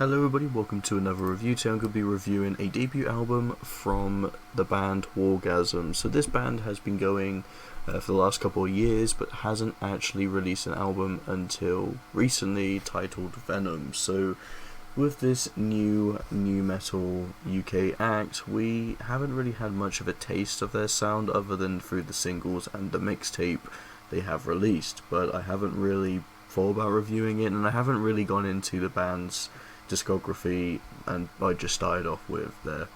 Hello everybody, welcome to another review. Today I'm going to be reviewing a debut album from the band WARGASM. So this band has been going for the last couple of years, but hasn't actually released an album until recently, titled Venom. So with this new metal UK act, we haven't really had much of a taste of their sound other than through the singles and the mixtape they have released, but I haven't really thought about reviewing it, and I haven't really gone into the band's discography, and I just started off with their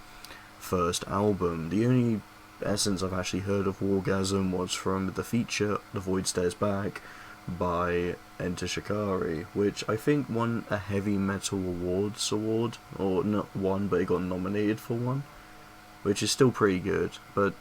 first album. The only essence I've actually heard of WARGASM was from the feature The Void Stares Back by Enter Shikari, which I think won a Heavy Metal Awards award, or not won, but it got nominated for one, which is still pretty good. But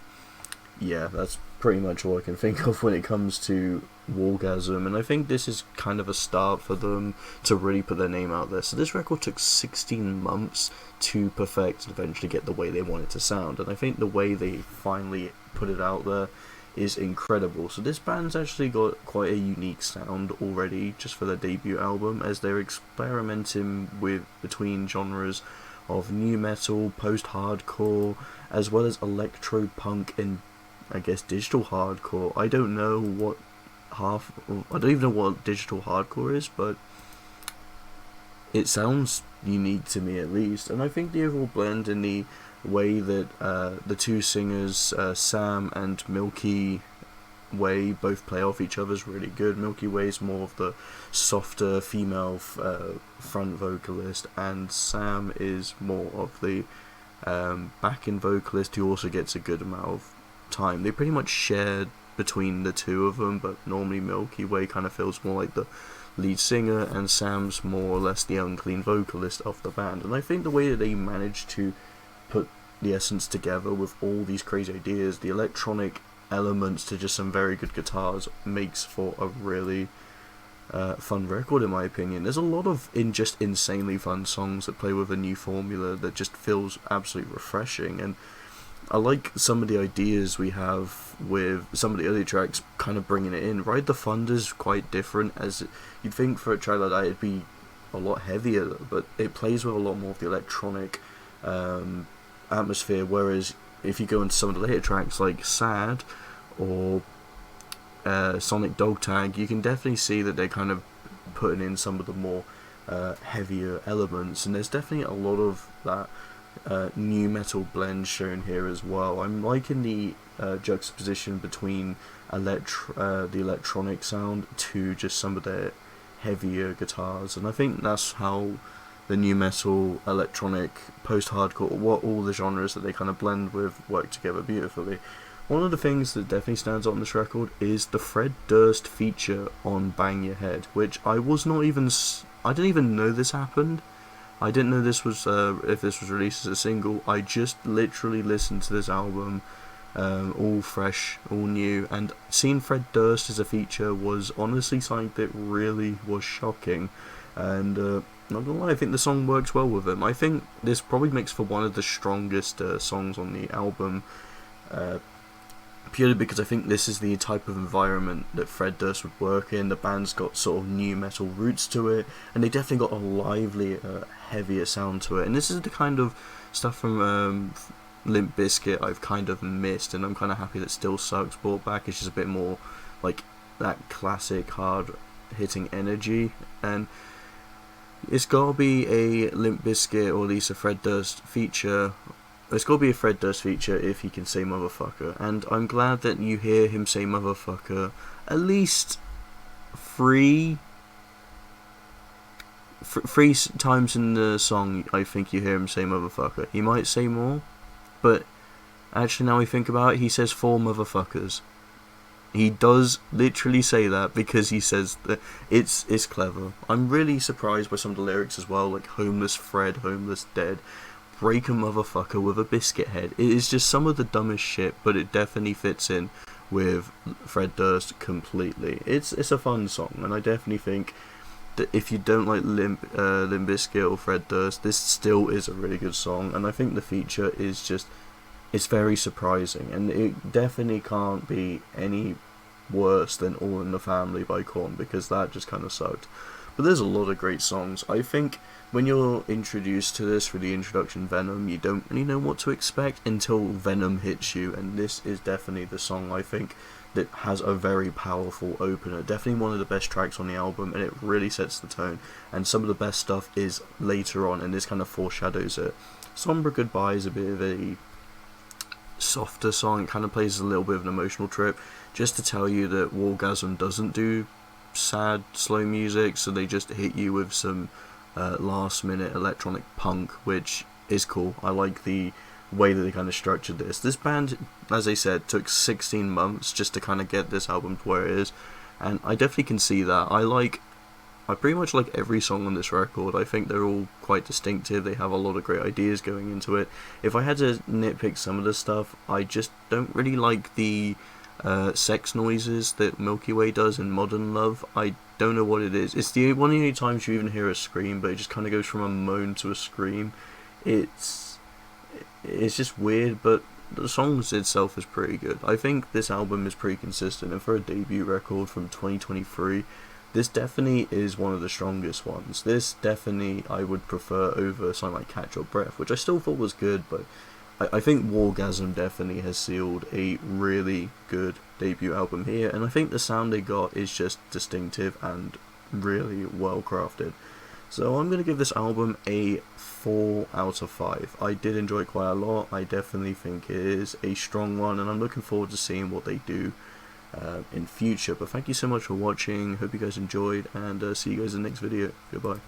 yeah, that's pretty much all I can think of when it comes to WARGASM, and I think this is kind of a start for them to really put their name out there. So this record took 16 months to perfect and eventually get the way they want it to sound, and I think the way they finally put it out there is incredible. So this band's actually got quite a unique sound already just for their debut album, as they're experimenting with between genres of new metal, post-hardcore, as well as electro-punk and I guess digital hardcore. I don't even know what digital hardcore is, but it sounds unique to me at least. And I think the overall blend in the way that the two singers, Sam and Milky Way, both play off each other is really good. Milky Way is more of the softer female front vocalist, and Sam is more of the backing vocalist who also gets a good amount of time. They pretty much shared between the two of them, but normally Milky Way kind of feels more like the lead singer, and Sam's more or less the unclean vocalist of the band. And I think the way that they managed to put the essence together with all these crazy ideas, the electronic elements to just some very good guitars, makes for a really fun record in my opinion. There's a lot of just insanely fun songs that play with a new formula that just feels absolutely refreshing, and I like some of the ideas we have with some of the early tracks, kind of bringing it in. Ride the Thunder's quite different, as you'd think for a track like that it'd be a lot heavier, but it plays with a lot more of the electronic atmosphere, whereas if you go into some of the later tracks like S.A.D or Sonic Dog Tag, you can definitely see that they're kind of putting in some of the more heavier elements, and there's definitely a lot of that new metal blend shown here as well. I'm liking the juxtaposition between the electronic sound to just some of their heavier guitars, and I think that's how the new metal, electronic, post-hardcore, all the genres that they kind of blend with work together beautifully. One of the things that definitely stands out on this record is the Fred Durst feature on Bang Your Head, which I didn't even know this happened. I didn't know this was if this was released as a single. I just literally listened to this album all fresh, all new, and seeing Fred Durst as a feature was honestly something that really was shocking. And not gonna lie, I think the song works well with him. I think this probably makes for one of the strongest songs on the album, purely because I think this is the type of environment that Fred Durst would work in. The band's got sort of new metal roots to it, and they definitely got a lively, heavier sound to it. And this is the kind of stuff from Limp Bizkit I've kind of missed, and I'm kind of happy that Still Sucks brought back. It's just a bit more like that classic hard-hitting energy, and it's got to be a Limp Bizkit or at least a Fred Durst feature. It's got to be a Fred Durst feature if he can say motherfucker, and I'm glad that you hear him say motherfucker at least three times in the song. I think you hear him say motherfucker. He might say more, but actually now we think about it, he says 4 motherfuckers. He does literally say that because he says that. It's clever. I'm really surprised by some of the lyrics as well, like homeless Fred, homeless dead, break a motherfucker with a biscuit head. It is just some of the dumbest shit, but it definitely fits in with Fred Durst completely. It's a fun song, and I definitely think that if you don't like Limp Bizkit or Fred Durst, this still is a really good song. And I think the feature is just, it's very surprising, and it definitely can't be any worse than All in the Family by Korn, because that just kind of sucked. But there's a lot of great songs. I think when you're introduced to this through the introduction Venom, you don't really know what to expect until Venom hits you, and this is definitely the song I think that has a very powerful opener. Definitely one of the best tracks on the album, and it really sets the tone. And some of the best stuff is later on, and this kind of foreshadows it. Somber Goodbye is a bit of a softer song. It kind of plays a little bit of an emotional trip, just to tell you that WARGASM doesn't do sad, slow music, so they just hit you with some last minute electronic punk, which is cool. I like the way that they kind of structured this. This band, as I said, took 16 months just to kind of get this album to where it is, and I definitely can see that. I pretty much like every song on this record. I think they're all quite distinctive. They have a lot of great ideas going into it. If I had to nitpick some of the stuff, I just don't really like the sex noises that Milky Way does in Modern Love. I don't know what it is. It's one of the only times you even hear a scream, but it just kind of goes from a moan to a scream. It's just weird, but the songs itself is pretty good. I think this album is pretty consistent, and for a debut record from 2023, this definitely is one of the strongest ones. This definitely I would prefer over something like Catch Your Breath, which I still thought was good, but I think WARGASM definitely has sealed a really good debut album here, and I think the sound they got is just distinctive and really well crafted. So I'm going to give this album a 4 out of 5. I did enjoy it quite a lot. I definitely think it is a strong one, and I'm looking forward to seeing what they do in future. But thank you so much for watching. Hope you guys enjoyed, and see you guys in the next video. Goodbye.